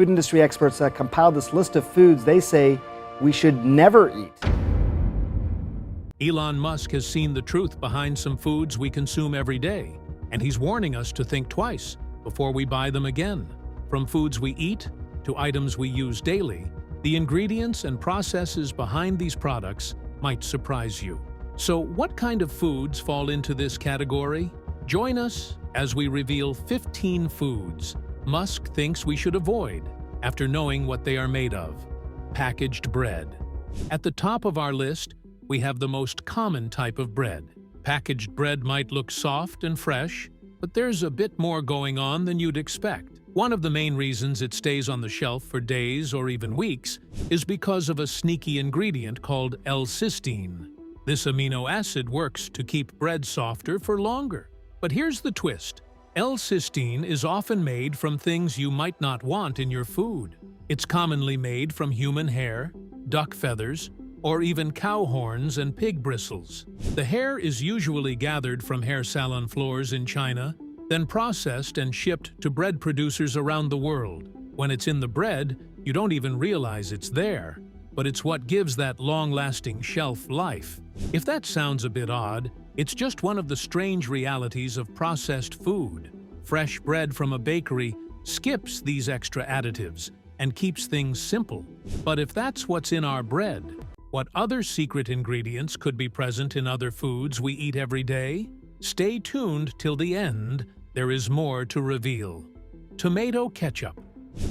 Food industry experts compiled this list of foods they say we should never eat. Elon Musk has seen the truth behind some foods we consume every day, and he's warning us to think twice before we buy them again. From foods we eat to items we use daily, the ingredients and processes behind these products might surprise you. So, what kind of foods fall into this category? Join us as we reveal 15 foods Musk thinks we should avoid after knowing what they are made of. Packaged bread. At the top of our list, we have the most common type of bread. Packaged bread might look soft and fresh, but there's a bit more going on than you'd expect. One of the main reasons it stays on the shelf for days or even weeks is because of a sneaky ingredient called L-cysteine. This amino acid works to keep bread softer for longer. But here's the twist. L-cysteine is often made from things you might not want in your food. It's commonly made from human hair, duck feathers, or even cow horns and pig bristles. The hair is usually gathered from hair salon floors in China, then processed and shipped to bread producers around the world. When it's in the bread, you don't even realize it's there, but it's what gives that long-lasting shelf life. If that sounds a bit odd, it's just one of the strange realities of processed food. Fresh bread from a bakery skips these extra additives and keeps things simple. But if that's what's in our bread, what other secret ingredients could be present in other foods we eat every day? Stay tuned till the end. There is more to reveal. Tomato ketchup.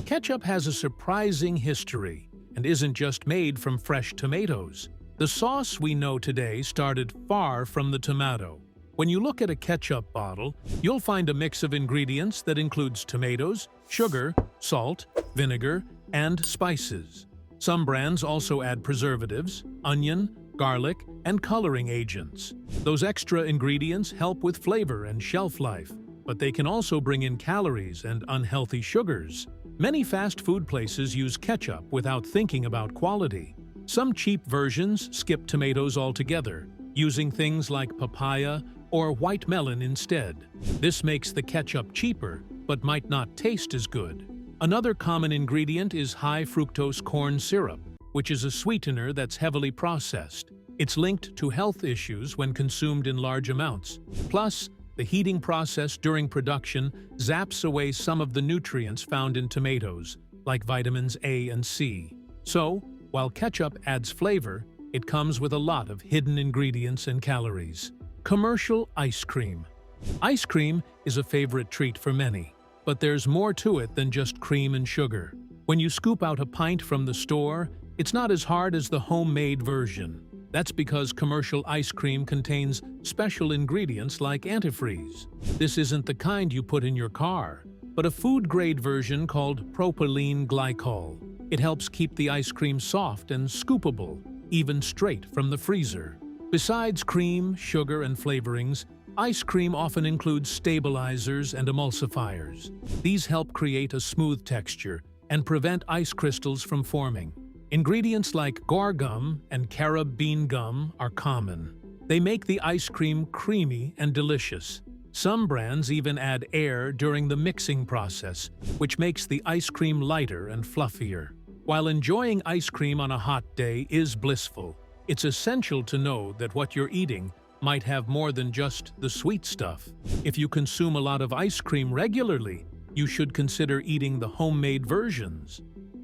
Ketchup has a surprising history and isn't just made from fresh tomatoes. The sauce we know today started far from the tomato. When you look at a ketchup bottle, you'll find a mix of ingredients that includes tomatoes, sugar, salt, vinegar, and spices. Some brands also add preservatives, onion, garlic, and coloring agents. Those extra ingredients help with flavor and shelf life, but they can also bring in calories and unhealthy sugars. Many fast food places use ketchup without thinking about quality. Some cheap versions skip tomatoes altogether, using things like papaya or white melon instead. This makes the ketchup cheaper, but might not taste as good. Another common ingredient is high fructose corn syrup, which is a sweetener that's heavily processed. It's linked to health issues when consumed in large amounts. Plus, the heating process during production zaps away some of the nutrients found in tomatoes, like vitamins A and C. So, while ketchup adds flavor, it comes with a lot of hidden ingredients and calories. Commercial ice cream. Ice cream is a favorite treat for many. But there's more to it than just cream and sugar. When you scoop out a pint from the store, it's not as hard as the homemade version. That's because commercial ice cream contains special ingredients like antifreeze. This isn't the kind you put in your car, but a food-grade version called propylene glycol. It helps keep the ice cream soft and scoopable, even straight from the freezer. Besides cream, sugar, and flavorings, ice cream often includes stabilizers and emulsifiers. These help create a smooth texture and prevent ice crystals from forming. Ingredients like guar gum and carob bean gum are common. They make the ice cream creamy and delicious. Some brands even add air during the mixing process, which makes the ice cream lighter and fluffier. While enjoying ice cream on a hot day is blissful, it's essential to know that what you're eating might have more than just the sweet stuff. If you consume a lot of ice cream regularly, you should consider eating the homemade versions.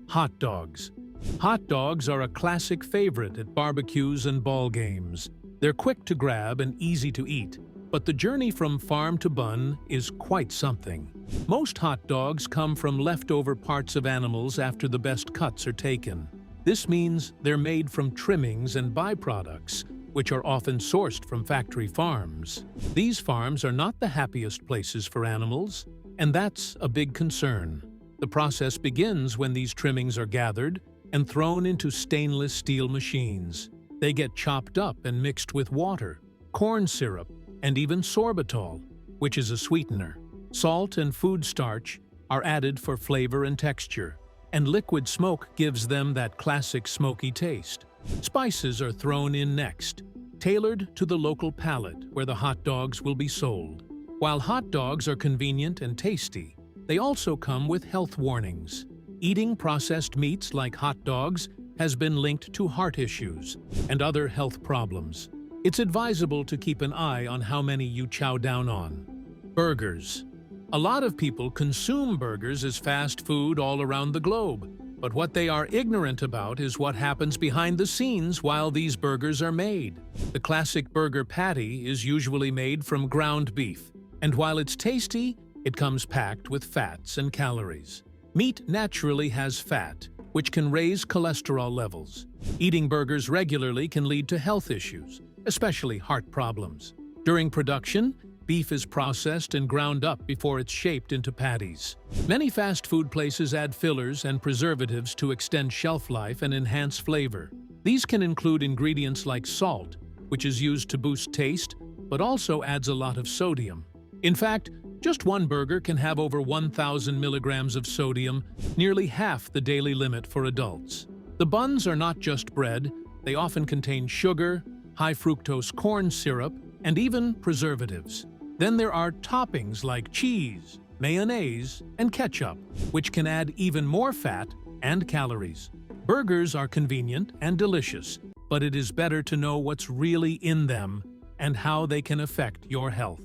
Hot dogs. Hot dogs are a classic favorite at barbecues and ball games. They're quick to grab and easy to eat, but the journey from farm to bun is quite something. Most hot dogs come from leftover parts of animals after the best cuts are taken. This means they're made from trimmings and byproducts, which are often sourced from factory farms. These farms are not the happiest places for animals, and that's a big concern. The process begins when these trimmings are gathered and thrown into stainless steel machines. They get chopped up and mixed with water, corn syrup, and even sorbitol, which is a sweetener. Salt and food starch are added for flavor and texture, and liquid smoke gives them that classic smoky taste. Spices are thrown in next, tailored to the local palate where the hot dogs will be sold. While hot dogs are convenient and tasty, they also come with health warnings. Eating processed meats like hot dogs has been linked to heart issues and other health problems. It's advisable to keep an eye on how many you chow down on. Burgers. A lot of people consume burgers as fast food all around the globe, but what they are ignorant about is what happens behind the scenes while these burgers are made. The classic burger patty is usually made from ground beef, and while it's tasty, it comes packed with fats and calories. Meat naturally has fat, which can raise cholesterol levels. Eating burgers regularly can lead to health issues, especially heart problems. During production, beef is processed and ground up before it's shaped into patties. Many fast food places add fillers and preservatives to extend shelf life and enhance flavor. These can include ingredients like salt, which is used to boost taste, but also adds a lot of sodium. In fact, just one burger can have over 1,000 milligrams of sodium, nearly half the daily limit for adults. The buns are not just bread, they often contain sugar, high fructose corn syrup, and even preservatives. Then there are toppings like cheese, mayonnaise, and ketchup, which can add even more fat and calories. Burgers are convenient and delicious, but it is better to know what's really in them and how they can affect your health.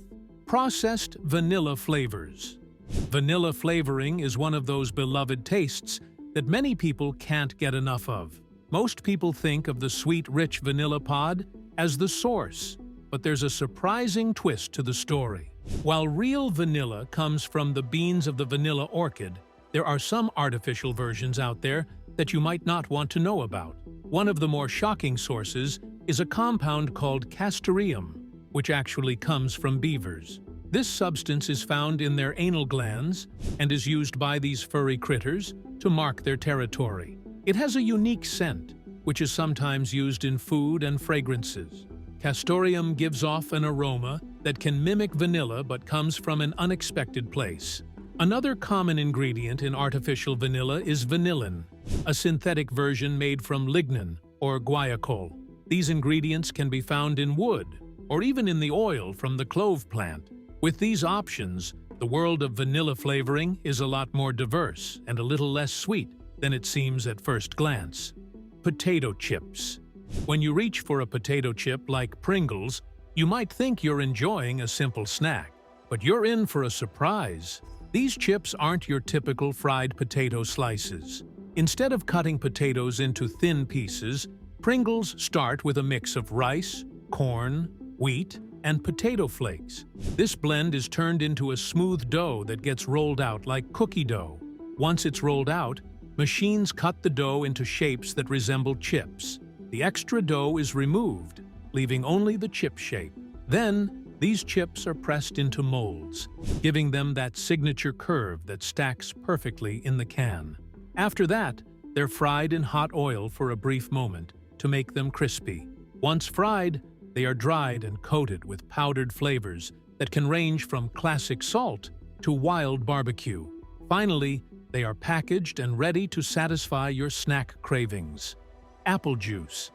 Processed vanilla flavors. Vanilla flavoring is one of those beloved tastes that many people can't get enough of. Most people think of the sweet, rich vanilla pod as the source, but there's a surprising twist to the story. While real vanilla comes from the beans of the vanilla orchid, there are some artificial versions out there that you might not want to know about. One of the more shocking sources is a compound called castoreum, which actually comes from beavers. This substance is found in their anal glands and is used by these furry critters to mark their territory. It has a unique scent, which is sometimes used in food and fragrances. Castoreum gives off an aroma that can mimic vanilla but comes from an unexpected place. Another common ingredient in artificial vanilla is vanillin, a synthetic version made from lignin or guaiacol. These ingredients can be found in wood or even in the oil from the clove plant. With these options, the world of vanilla flavoring is a lot more diverse and a little less sweet than it seems at first glance. Potato chips. When you reach for a potato chip like Pringles, you might think you're enjoying a simple snack, but you're in for a surprise. These chips aren't your typical fried potato slices. Instead of cutting potatoes into thin pieces, Pringles start with a mix of rice, corn, wheat, and potato flakes. This blend is turned into a smooth dough that gets rolled out like cookie dough. Once it's rolled out, machines cut the dough into shapes that resemble chips. The extra dough is removed, leaving only the chip shape. Then, these chips are pressed into molds, giving them that signature curve that stacks perfectly in the can. After that, they're fried in hot oil for a brief moment to make them crispy. Once fried, they are dried and coated with powdered flavors that can range from classic salt to wild barbecue. Finally, they are packaged and ready to satisfy your snack cravings. Apple juice.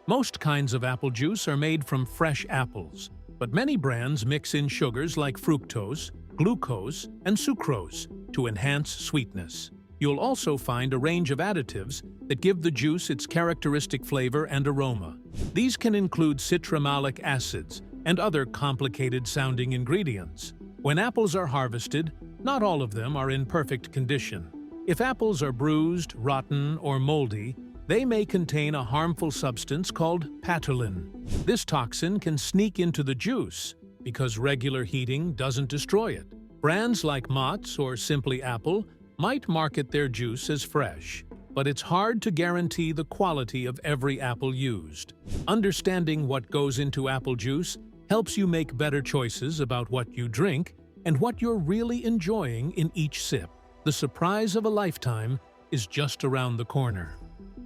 Most kinds of apple juice are made from fresh apples, but many brands mix in sugars like fructose, glucose, and sucrose to enhance sweetness. You'll also find a range of additives that give the juice its characteristic flavor and aroma. These can include citramalic acids and other complicated-sounding ingredients. When apples are harvested, not all of them are in perfect condition. If apples are bruised, rotten, or moldy, they may contain a harmful substance called patulin. This toxin can sneak into the juice because regular heating doesn't destroy it. Brands like Mott's or Simply Apple might market their juice as fresh, but it's hard to guarantee the quality of every apple used. Understanding what goes into apple juice helps you make better choices about what you drink and what you're really enjoying in each sip. The surprise of a lifetime is just around the corner.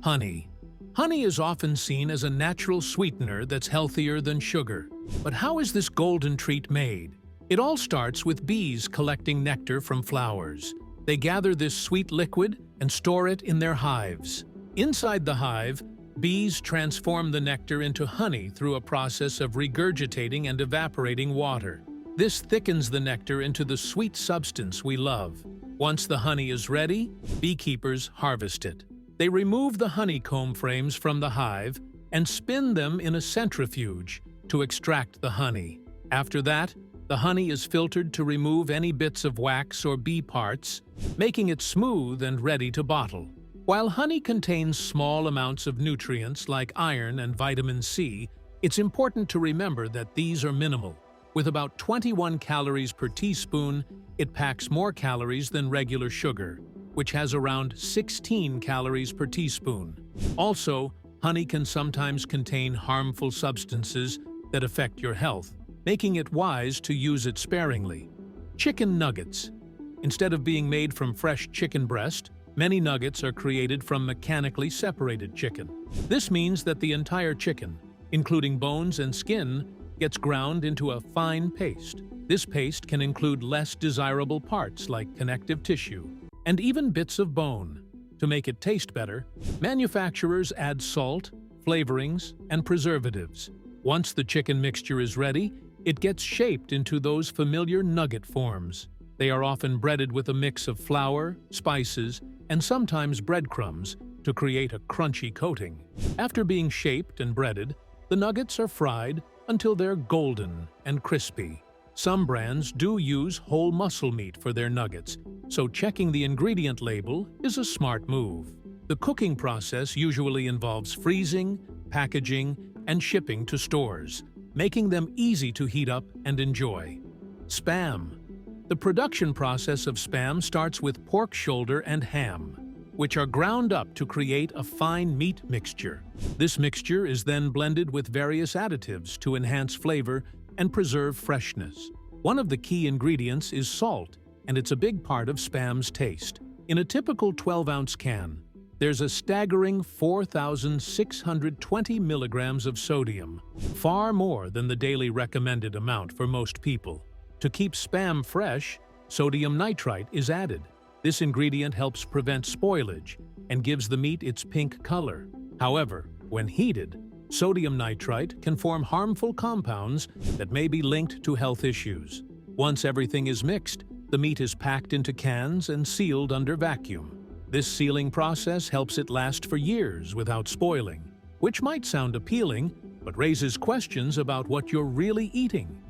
Honey. Honey is often seen as a natural sweetener that's healthier than sugar. But how is this golden treat made? It all starts with bees collecting nectar from flowers. They gather this sweet liquid and store it in their hives. Inside the hive, bees transform the nectar into honey through a process of regurgitating and evaporating water. This thickens the nectar into the sweet substance we love. Once the honey is ready, beekeepers harvest it. They remove the honeycomb frames from the hive and spin them in a centrifuge to extract the honey. After that, the honey is filtered to remove any bits of wax or bee parts, making it smooth and ready to bottle. While honey contains small amounts of nutrients like iron and vitamin C, it's important to remember that these are minimal. With about 21 calories per teaspoon, it packs more calories than regular sugar, which has around 16 calories per teaspoon. Also, honey can sometimes contain harmful substances that affect your health, making it wise to use it sparingly. Chicken nuggets. Instead of being made from fresh chicken breast, many nuggets are created from mechanically separated chicken. This means that the entire chicken, including bones and skin, gets ground into a fine paste. This paste can include less desirable parts like connective tissue and even bits of bone. To make it taste better, manufacturers add salt, flavorings, and preservatives. Once the chicken mixture is ready, it gets shaped into those familiar nugget forms. They are often breaded with a mix of flour, spices, and sometimes breadcrumbs to create a crunchy coating. After being shaped and breaded, the nuggets are fried until they're golden and crispy. Some brands do use whole muscle meat for their nuggets, so checking the ingredient label is a smart move. The cooking process usually involves freezing, packaging, and shipping to stores, making them easy to heat up and enjoy. Spam. The production process of Spam starts with pork shoulder and ham, which are ground up to create a fine meat mixture. This mixture is then blended with various additives to enhance flavor and preserve freshness. One of the key ingredients is salt, and it's a big part of Spam's taste. In a typical 12-ounce can, there's a staggering 4,620 milligrams of sodium, far more than the daily recommended amount for most people. To keep Spam fresh, sodium nitrite is added. This ingredient helps prevent spoilage and gives the meat its pink color. However, when heated, sodium nitrite can form harmful compounds that may be linked to health issues. Once everything is mixed, the meat is packed into cans and sealed under vacuum. This sealing process helps it last for years without spoiling, which might sound appealing, but raises questions about what you're really eating.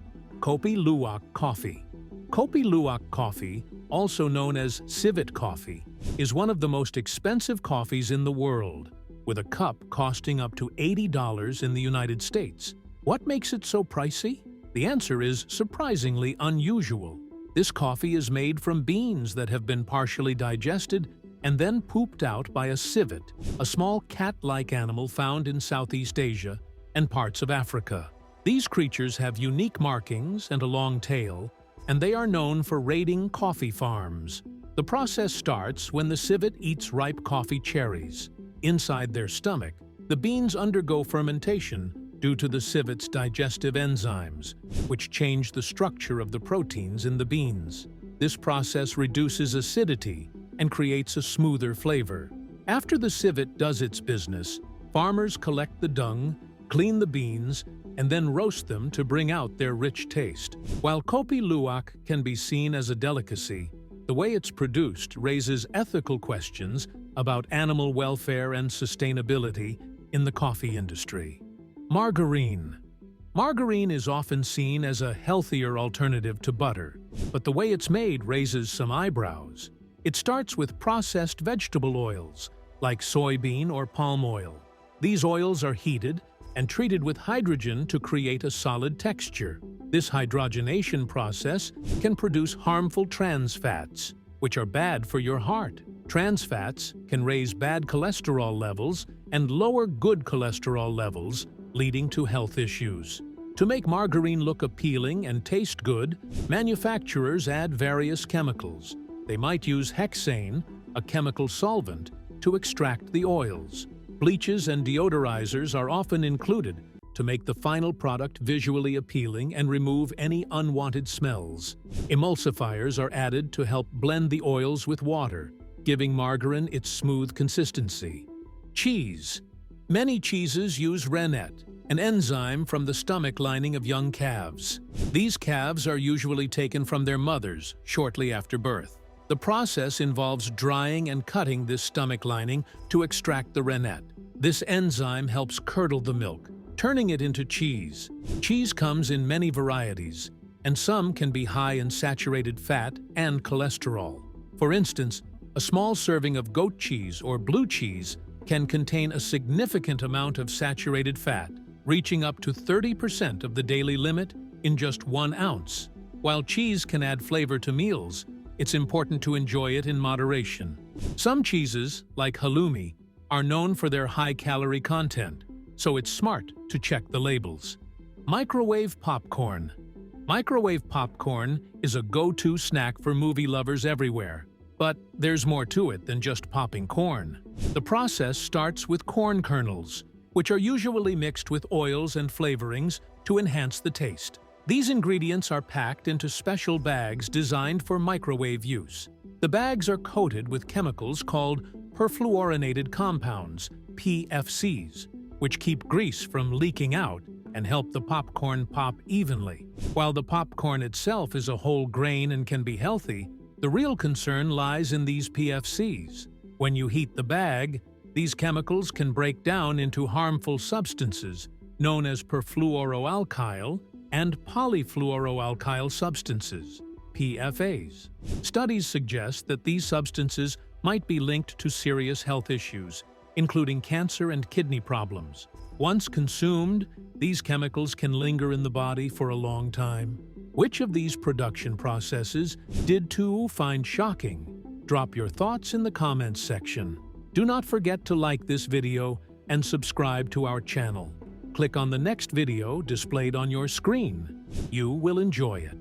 Kopi luwak coffee. Kopi luwak coffee, also known as civet coffee, is one of the most expensive coffees in the world, with a cup costing up to $80 in the United States. What makes it so pricey? The answer is surprisingly unusual. This coffee is made from beans that have been partially digested and then pooped out by a civet, a small cat-like animal found in Southeast Asia and parts of Africa. These creatures have unique markings and a long tail, and they are known for raiding coffee farms. The process starts when the civet eats ripe coffee cherries. Inside their stomach, the beans undergo fermentation due to the civet's digestive enzymes, which change the structure of the proteins in the beans. This process reduces acidity and creates a smoother flavor. After the civet does its business, farmers collect the dung, clean the beans, and then roast them to bring out their rich taste. While Kopi luwak can be seen as a delicacy, the way it's produced raises ethical questions about animal welfare and sustainability in the coffee industry. Margarine. Margarine is often seen as a healthier alternative to butter, but the way it's made raises some eyebrows. It starts with processed vegetable oils, like soybean or palm oil. These oils are heated and treated with hydrogen to create a solid texture. This hydrogenation process can produce harmful trans fats, which are bad for your heart. Trans fats can raise bad cholesterol levels and lower good cholesterol levels, leading to health issues. To make margarine look appealing and taste good, manufacturers add various chemicals. They might use hexane, a chemical solvent, to extract the oils. Bleaches and deodorizers are often included to make the final product visually appealing and remove any unwanted smells. Emulsifiers are added to help blend the oils with water, giving margarine its smooth consistency. Cheese. Many cheeses use rennet, an enzyme from the stomach lining of young calves. These calves are usually taken from their mothers shortly after birth. The process involves drying and cutting this stomach lining to extract the rennet. This enzyme helps curdle the milk, turning it into cheese. Cheese comes in many varieties, and some can be high in saturated fat and cholesterol. For instance, a small serving of goat cheese or blue cheese can contain a significant amount of saturated fat, reaching up to 30% of the daily limit in just 1 ounce. While cheese can add flavor to meals, it's important to enjoy it in moderation. Some cheeses, like halloumi, are known for their high-calorie content, so it's smart to check the labels. Microwave popcorn. Microwave popcorn is a go-to snack for movie lovers everywhere. But there's more to it than just popping corn. The process starts with corn kernels, which are usually mixed with oils and flavorings to enhance the taste. These ingredients are packed into special bags designed for microwave use. The bags are coated with chemicals called perfluorinated compounds, PFCs, which keep grease from leaking out and help the popcorn pop evenly. While the popcorn itself is a whole grain and can be healthy, the real concern lies in these PFCs. When you heat the bag, these chemicals can break down into harmful substances known as perfluoroalkyl and polyfluoroalkyl substances, PFAs. Studies suggest that these substances might be linked to serious health issues, including cancer and kidney problems. Once consumed, these chemicals can linger in the body for a long time. Which of these production processes did you find shocking? Drop your thoughts in the comments section. Do not forget to like this video and subscribe to our channel. Click on the next video displayed on your screen. You will enjoy it.